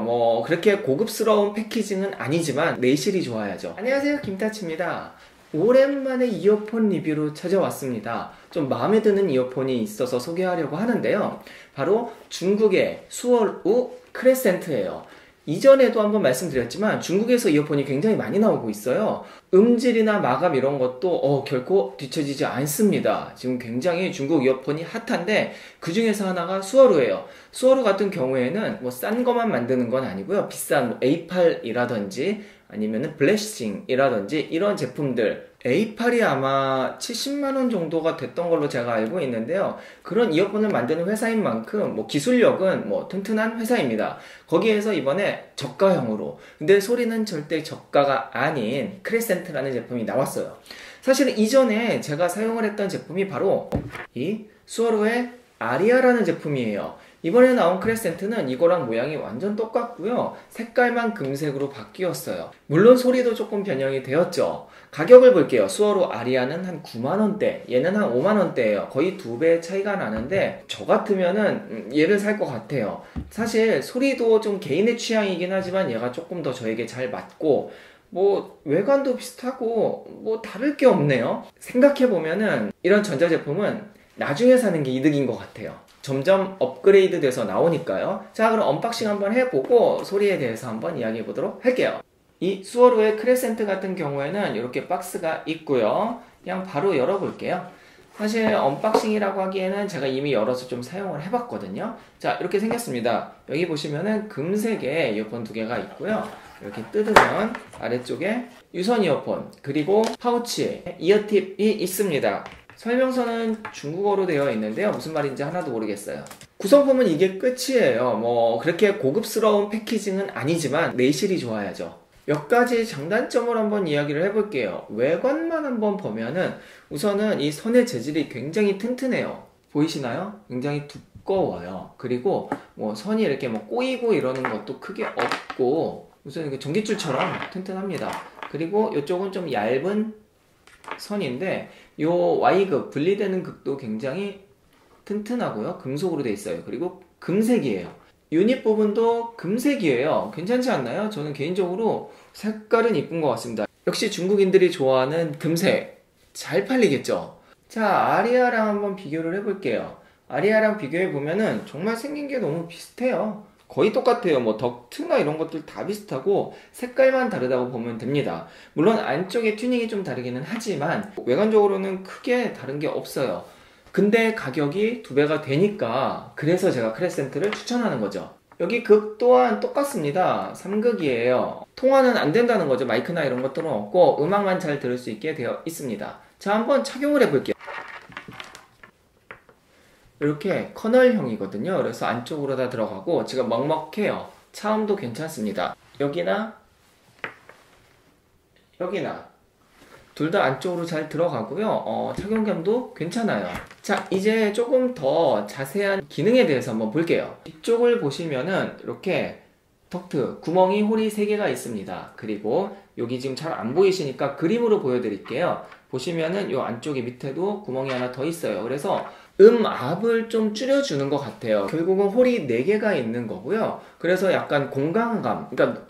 뭐 그렇게 고급스러운 패키징은 아니지만 내실이 좋아야죠. 안녕하세요, 김타치입니다. 오랜만에 이어폰 리뷰로 찾아왔습니다. 좀 마음에 드는 이어폰이 있어서 소개하려고 하는데요. 바로 중국의 수월우 크레센트예요. 이전에도 한번 말씀드렸지만 중국에서 이어폰이 굉장히 많이 나오고 있어요. 음질이나 마감 이런 것도 결코 뒤처지지 않습니다. 지금 굉장히 중국 이어폰이 핫한데 그 중에서 하나가 수월우예요. 수월우 같은 경우에는 뭐 싼 것만 만드는 건 아니고요. 비싼 A8이라든지 아니면은 블래싱이라든지 이런 제품들, A8이 아마 70만원 정도가 됐던 걸로 제가 알고 있는데요. 그런 이어폰을 만드는 회사인 만큼 뭐 기술력은 뭐 튼튼한 회사입니다. 거기에서 이번에 저가형으로, 근데 소리는 절대 저가가 아닌 크레센트라는 제품이 나왔어요. 사실 이전에 제가 사용을 했던 제품이 바로 이 수월우의 아리아라는 제품이에요. 이번에 나온 크레센트는 이거랑 모양이 완전 똑같고요. 색깔만 금색으로 바뀌었어요. 물론 소리도 조금 변형이 되었죠. 가격을 볼게요. 수월우 아리아는 한 9만원대, 얘는 한 5만원대예요. 거의 2배 차이가 나는데 저 같으면은 얘를 살 것 같아요. 사실 소리도 좀 개인의 취향이긴 하지만 얘가 조금 더 저에게 잘 맞고 뭐 외관도 비슷하고 뭐 다를 게 없네요. 생각해보면은 이런 전자제품은 나중에 사는 게 이득인 것 같아요. 점점 업그레이드 돼서 나오니까요. 자, 그럼 언박싱 한번 해보고 소리에 대해서 한번 이야기해 보도록 할게요. 이 수월우의 크레센트 같은 경우에는 이렇게 박스가 있고요. 그냥 바로 열어볼게요. 사실 언박싱이라고 하기에는 제가 이미 열어서 좀 사용을 해봤거든요. 자, 이렇게 생겼습니다. 여기 보시면은 금색의 이어폰 두 개가 있고요. 이렇게 뜯으면 아래쪽에 유선 이어폰, 그리고 파우치, 이어팁이 있습니다. 설명서는 중국어로 되어 있는데요. 무슨 말인지 하나도 모르겠어요. 구성품은 이게 끝이에요. 뭐 그렇게 고급스러운 패키징은 아니지만 내실이 좋아야죠. 몇 가지 장단점을 한번 이야기를 해볼게요. 외관만 한번 보면은 우선은 이 선의 재질이 굉장히 튼튼해요. 보이시나요? 굉장히 두꺼워요. 그리고 뭐 선이 이렇게 뭐 꼬이고 이러는 것도 크게 없고 우선 전깃줄처럼 튼튼합니다. 그리고 이쪽은 좀 얇은 선인데 요 Y극, 분리되는 극도 굉장히 튼튼하고요. 금속으로 되어 있어요. 그리고 금색이에요. 유닛 부분도 금색이에요. 괜찮지 않나요? 저는 개인적으로 색깔은 이쁜 것 같습니다. 역시 중국인들이 좋아하는 금색, 잘 팔리겠죠? 자, 아리아랑 한번 비교를 해볼게요. 아리아랑 비교해보면은 정말 생긴 게 너무 비슷해요. 거의 똑같아요. 뭐 덕트나 이런 것들 다 비슷하고 색깔만 다르다고 보면 됩니다. 물론 안쪽에 튜닝이 좀 다르기는 하지만 외관적으로는 크게 다른 게 없어요. 근데 가격이 2배가 되니까 그래서 제가 크레센트를 추천하는 거죠. 여기 극 또한 똑같습니다. 3극이에요. 통화는 안 된다는 거죠. 마이크나 이런 것들은 없고 음악만 잘 들을 수 있게 되어 있습니다. 자, 한번 착용을 해볼게요. 이렇게 커널형이거든요. 그래서 안쪽으로 다 들어가고 지금 먹먹해요. 차음도 괜찮습니다. 여기나 둘 다 안쪽으로 잘 들어가고요. 착용감도 괜찮아요. 자, 이제 조금 더 자세한 기능에 대해서 한번 볼게요. 이쪽을 보시면은 이렇게 덕트, 구멍이 홀이 3개가 있습니다. 그리고 여기 지금 잘 안 보이시니까 그림으로 보여드릴게요. 보시면은 이 안쪽에 밑에도 구멍이 하나 더 있어요. 그래서 음압을 좀 줄여주는 것 같아요. 결국은 홀이 4개가 있는 거고요. 그래서 약간 공간감, 그러니까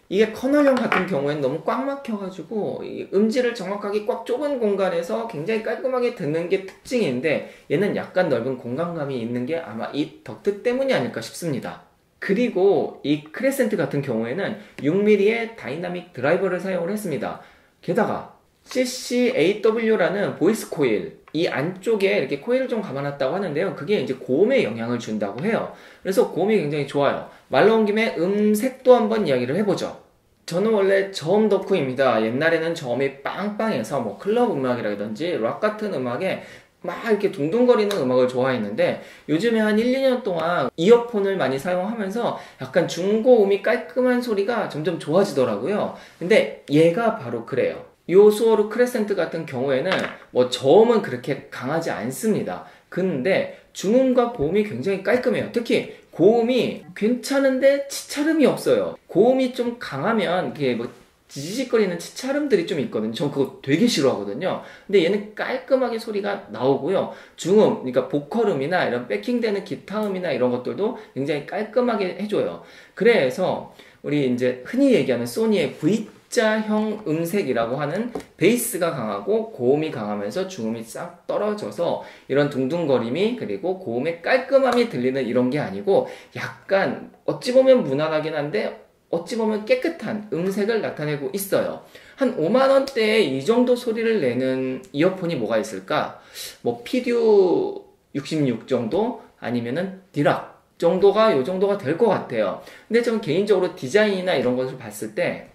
이게 커널형 같은 경우에는 너무 꽉 막혀가지고 음질을 정확하게 꽉 좁은 공간에서 굉장히 깔끔하게 듣는 게 특징인데 얘는 약간 넓은 공간감이 있는 게 아마 이 덕트 때문이 아닐까 싶습니다. 그리고 이 크레센트 같은 경우에는 6mm의 다이나믹 드라이버를 사용을 했습니다. 게다가 CCAW라는 보이스 코일, 이 안쪽에 이렇게 코일을 좀 감아놨다고 하는데요. 그게 이제 고음에 영향을 준다고 해요. 그래서 고음이 굉장히 좋아요. 말 나온 김에 음색도 한번 이야기를 해보죠. 저는 원래 저음 덕후입니다. 옛날에는 저음이 빵빵해서 뭐 클럽 음악이라든지 락 같은 음악에 막 이렇게 둥둥거리는 음악을 좋아했는데 요즘에 한 1, 2년 동안 이어폰을 많이 사용하면서 약간 중고음이 깔끔한 소리가 점점 좋아지더라고요. 근데 얘가 바로 그래요. 요 수월우 크레센트 같은 경우에는 뭐 저음은 그렇게 강하지 않습니다. 근데 중음과 고음이 굉장히 깔끔해요. 특히 고음이 괜찮은데 치차름이 없어요. 고음이 좀 강하면 이게 뭐 지지직거리는 치찰음들이 좀 있거든요. 전 그거 되게 싫어하거든요. 근데 얘는 깔끔하게 소리가 나오고요. 중음, 그러니까 보컬음이나 이런 백킹되는 기타음이나 이런 것들도 굉장히 깔끔하게 해줘요. 그래서 우리 이제 흔히 얘기하는 소니의 V자형 음색이라고 하는 베이스가 강하고 고음이 강하면서 중음이 싹 떨어져서 이런 둥둥거림이 그리고 고음의 깔끔함이 들리는 이런 게 아니고 약간 어찌 보면 무난하긴 한데 어찌 보면 깨끗한 음색을 나타내고 있어요. 한 5만원대에 이 정도 소리를 내는 이어폰이 뭐가 있을까? 뭐 피듀 66 정도? 아니면은 디락 정도가 요 정도가 될 것 같아요. 근데 저는 개인적으로 디자인이나 이런 것을 봤을 때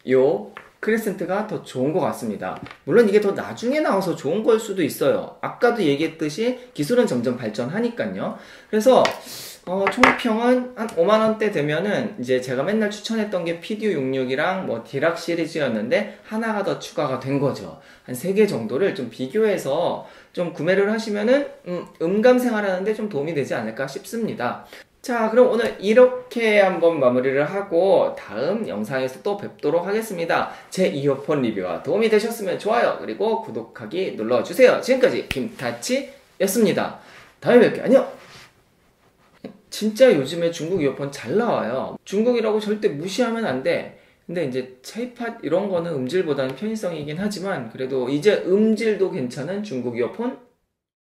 요 크레센트가 더 좋은 것 같습니다. 물론 이게 더 나중에 나와서 좋은 걸 수도 있어요. 아까도 얘기했듯이 기술은 점점 발전하니까요. 그래서 총평은 한 5만원대 되면은 이제 제가 맨날 추천했던 게 피듀 66이랑 뭐 디락 시리즈였는데 하나가 더 추가가 된 거죠. 한 3개 정도를 좀 비교해서 좀 구매를 하시면은 음감 생활하는데 좀 도움이 되지 않을까 싶습니다. 자, 그럼 오늘 이렇게 한번 마무리를 하고 다음 영상에서 또 뵙도록 하겠습니다. 제 이어폰 리뷰가 도움이 되셨으면 좋아요 그리고 구독하기 눌러주세요. 지금까지 김타치였습니다. 다음에 뵐게요. 안녕. 진짜 요즘에 중국 이어폰 잘 나와요. 중국이라고 절대 무시하면 안 돼. 근데 이제 차이팟 이런 거는 음질보다는 편의성이긴 하지만 그래도 이제 음질도 괜찮은 중국 이어폰